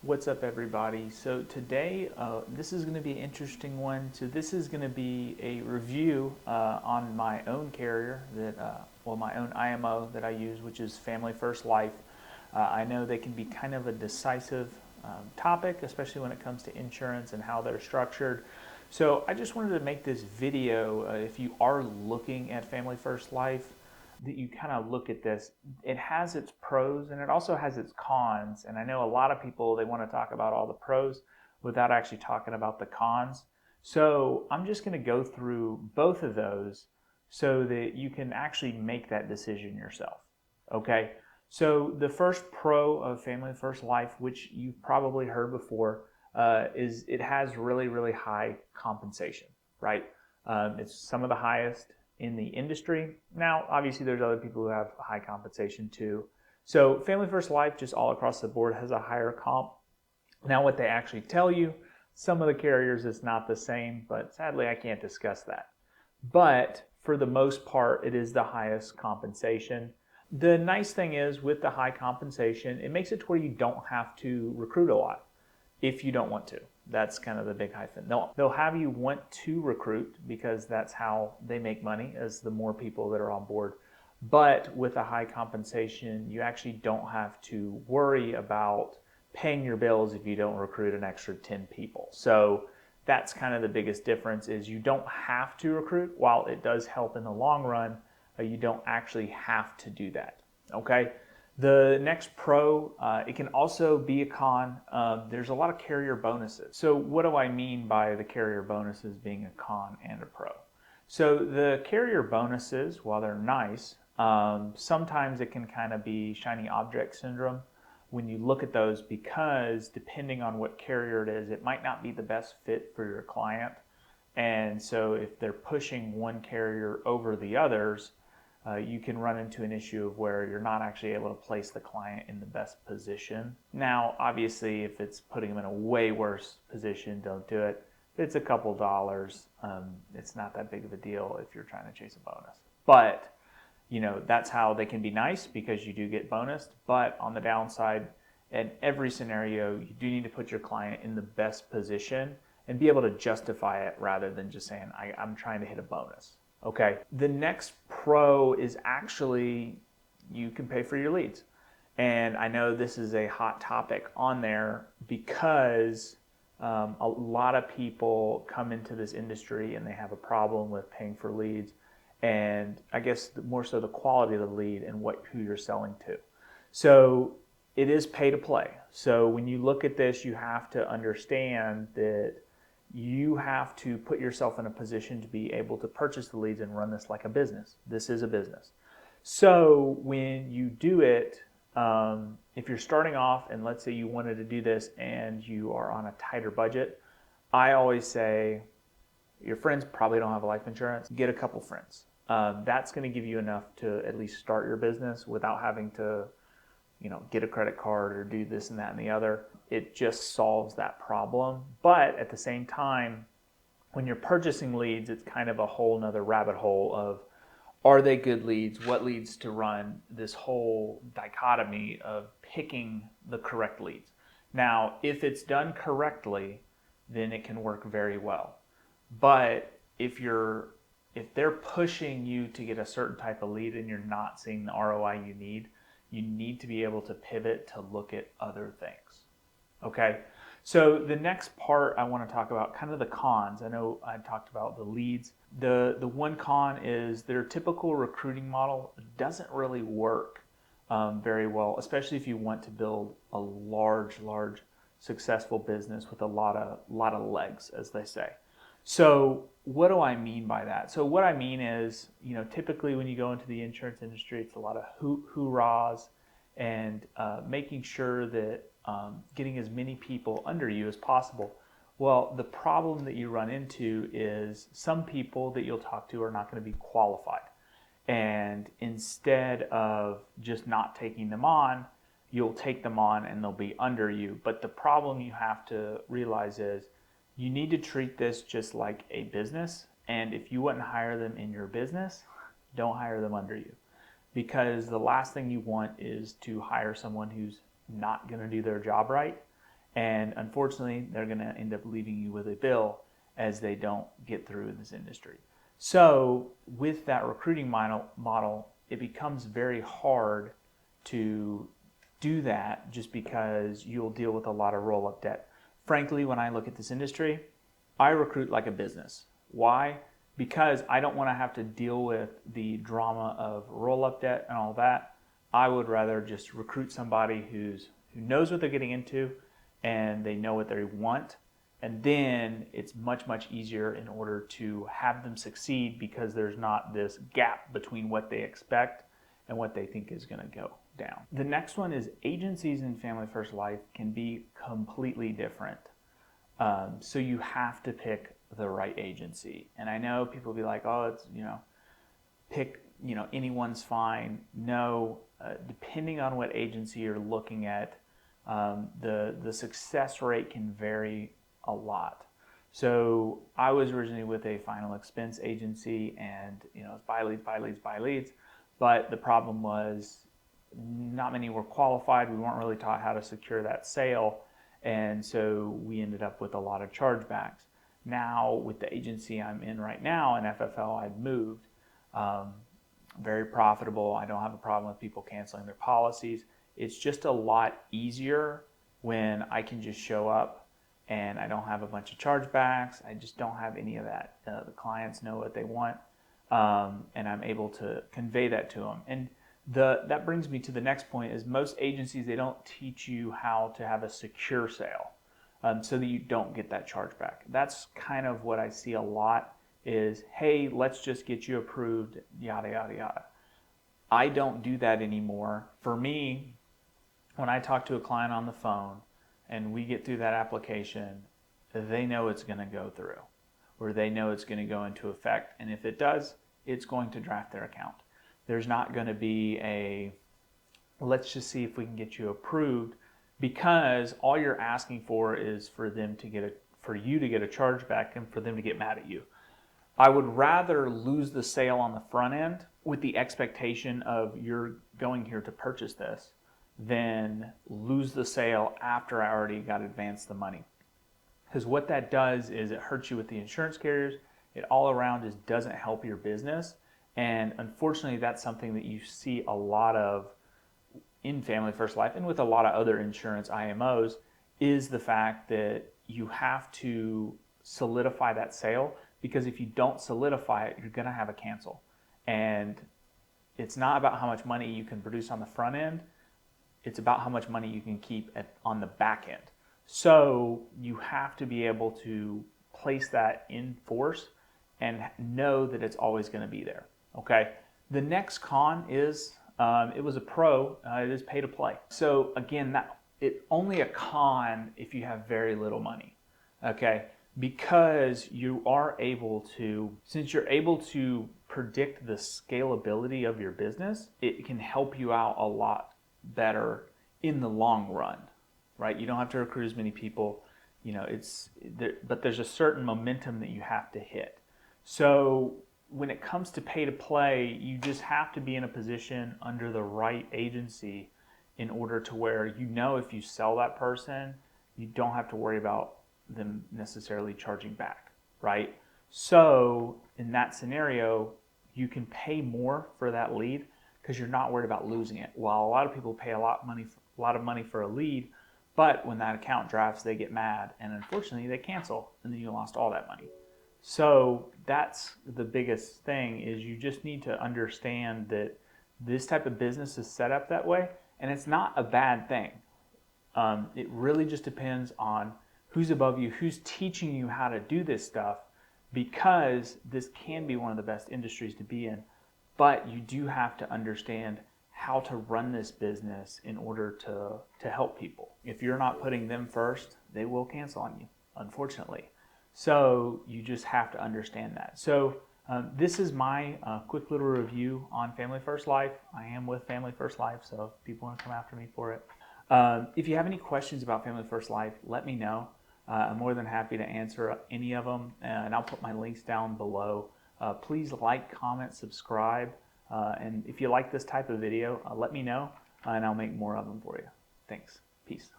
What's up, everybody? So today, this is going to be an interesting one. So this is going to be a review on my own carrier my own IMO that I use, which is Family First Life. I know they can be kind of a decisive topic, especially when it comes to insurance and how they're structured. So I just wanted to make this video. If you are looking at Family First Life, that you kind of look at this. It has its pros and it also has its cons. And I know a lot of people, they want to talk about all the pros without actually talking about the cons. So I'm just going to go through both of those so that you can actually make that decision yourself. Okay. So the first pro of Family First Life, which you've probably heard before, is it has really, really high compensation, right? It's some of the highest in the industry. Now, obviously, there's other people who have high compensation too. So Family First Life, just all across the board, has a higher comp. Now, what they actually tell you, some of the carriers, it's not the same, but sadly, I can't discuss that. But for the most part, it is the highest compensation. The nice thing is with the high compensation, it makes it to where you don't have to recruit a lot if you don't want to. That's kind of the big hyphen. They'll have you want to recruit because that's how they make money, as the more people that are on board. But with a high compensation, you actually don't have to worry about paying your bills if you don't recruit an extra 10 people. So that's kind of the biggest difference, is you don't have to recruit. While it does help in the long run, you don't actually have to do that. Okay. The next pro, it can also be a con. There's a lot of carrier bonuses. So what do I mean by the carrier bonuses being a con and a pro? So the carrier bonuses, while they're nice, sometimes it can kind of be shiny object syndrome when you look at those, because depending on what carrier it is, it might not be the best fit for your client. And so if they're pushing one carrier over the others, you can run into an issue of where you're not actually able to place the client in the best position. Now, obviously, if it's putting them in a way worse position, don't do it. If it's a couple dollars, it's not that big of a deal if you're trying to chase a bonus. But, that's how they can be nice, because you do get bonused. But on the downside, in every scenario, you do need to put your client in the best position and be able to justify it rather than just saying, I'm trying to hit a bonus. Okay, the next pro is actually you can pay for your leads. And I know this is a hot topic on there because a lot of people come into this industry and they have a problem with paying for leads, and I guess more so the quality of the lead and who you're selling to. So it is pay to play. So when you look at this, you have to understand that you have to put yourself in a position to be able to purchase the leads and run this like a business. This is a business. So when you do it, if you're starting off and let's say you wanted to do this and you are on a tighter budget, I always say your friends probably don't have life insurance. Get a couple friends. That's going to give you enough to at least start your business without having to get a credit card or do this and that and the other. It just solves that problem. But at the same time, when you're purchasing leads, it's kind of a whole nother rabbit hole of, are they good leads? What leads to run? This whole dichotomy of picking the correct leads. Now, if it's done correctly, then it can work very well. But if they're pushing you to get a certain type of lead and you're not seeing the ROI you need to be able to pivot to look at other things. Okay, so the next part I want to talk about, kind of the cons. I know I talked about the leads. The one con is their typical recruiting model doesn't really work very well, especially if you want to build a large, successful business with a lot of legs, as they say. So what do I mean by that? So what I mean is, typically when you go into the insurance industry, it's a lot of hoorahs and making sure that getting as many people under you as possible. Well, the problem that you run into is some people that you'll talk to are not going to be qualified. And instead of just not taking them on, you'll take them on and they'll be under you. But the problem you have to realize is you need to treat this just like a business. And if you wouldn't hire them in your business, don't hire them under you. Because the last thing you want is to hire someone who's not going to do their job right And unfortunately, they're going to end up leaving you with a bill as they don't get through in this industry. So with that recruiting model, it becomes very hard to do that just because you'll deal with a lot of roll-up debt. Frankly, when I look at this industry, I recruit like a business. Why? Because I don't want to have to deal with the drama of roll-up debt and all that. I would rather just recruit somebody who knows what they're getting into and they know what they want. And then it's much, much easier in order to have them succeed because there's not this gap between what they expect and what they think is going to go down. The next one is agencies in Family First Life can be completely different. So you have to pick the right agency. And I know people will be like, oh, it's, pick, anyone's fine. No, depending on what agency you're looking at, the success rate can vary a lot. So I was originally with a final expense agency, and it's buy leads, but the problem was not many were qualified. We weren't really taught how to secure that sale, and so we ended up with a lot of chargebacks. Now with the agency I'm in right now in FFL, I've moved. Very profitable. I don't have a problem with people canceling their policies. It's just a lot easier when I can just show up and I don't have a bunch of chargebacks. I just don't have any of that. The clients know what they want, and I'm able to convey that to them. And that brings me to the next point is most agencies, they don't teach you how to have a secure sale so that you don't get that chargeback. That's kind of what I see a lot is, hey, let's just get you approved, yada, yada, yada. I don't do that anymore. For me, when I talk to a client on the phone and we get through that application, they know it's going to go through, or they know it's going to go into effect. And if it does, it's going to draft their account. There's not going to be a, let's just see if we can get you approved, because all you're asking for is for you to get a chargeback and for them to get mad at you. I would rather lose the sale on the front end with the expectation of you're going here to purchase this than lose the sale after I already got advanced the money. Because what that does is it hurts you with the insurance carriers. It all around just doesn't help your business. And unfortunately, that's something that you see a lot of in Family First Life and with a lot of other insurance IMOs is the fact that you have to solidify that sale, because if you don't solidify it, you're going to have a cancel. And it's not about how much money you can produce on the front end. It's about how much money you can keep on the back end. So you have to be able to place that in force and know that it's always going to be there. Okay. The next con is it was a pro. It is pay to play. So again, it's only a con if you have very little money. Okay. Because you are able to, since you're able to predict the scalability of your business, it can help you out a lot better in the long run, right? You don't have to recruit as many people, but there's a certain momentum that you have to hit. So when it comes to pay to play, you just have to be in a position under the right agency in order to where if you sell that person, you don't have to worry about them necessarily charging back, right? So in that scenario, you can pay more for that lead because you're not worried about losing it. While a lot of people pay a lot of money for a lead, but when that account drafts, they get mad and unfortunately they cancel and then you lost all that money. So that's the biggest thing is you just need to understand that this type of business is set up that way, and it's not a bad thing. It really just depends on who's above you, who's teaching you how to do this stuff, because this can be one of the best industries to be in. But you do have to understand how to run this business in order to help people. If you're not putting them first, they will cancel on you, unfortunately. So you just have to understand that. So this is my quick little review on Family First Life. I am with Family First Life, so if people want to come after me for it. If you have any questions about Family First Life, let me know. I'm more than happy to answer any of them, and I'll put my links down below. Please like, comment, subscribe, and if you like this type of video, let me know, and I'll make more of them for you. Thanks. Peace.